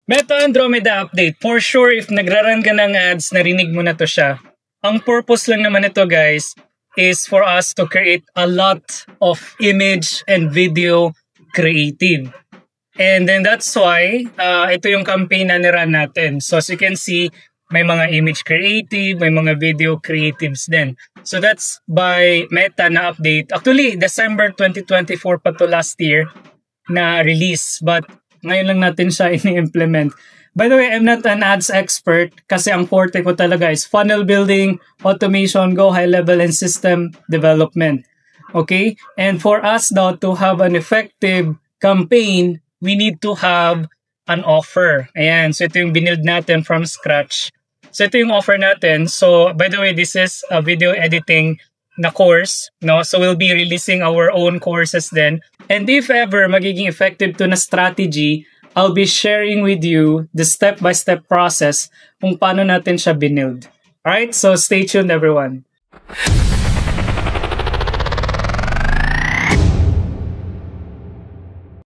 Meta Andromeda update. For sure, if nagra-run ka ng ads, narinig mo na to siya. Ang purpose lang naman ito, guys, is for us to create a lot of image and video creative. And then that's why ito yung campaign na nirun natin. So as you can see, may mga image creative, may mga video creatives din. So that's by Meta na update. Actually, December 2024 pa to last year na release. But ngayon lang natin siya ini-implement. By the way, I'm not an ads expert kasi ang forte ko talaga is funnel building, automation, go high level, and system development. Okay? And for us daw to have an effective campaign, we need to have an offer. Ayan. So ito yung binild natin from scratch. So ito yung offer natin. So by the way, this is a video editing na course, no? So we'll be releasing our own courses then. And if ever magiging effective to na strategy, I'll be sharing with you the step-by-step process kung paano natin siya binild. Alright? So stay tuned, everyone.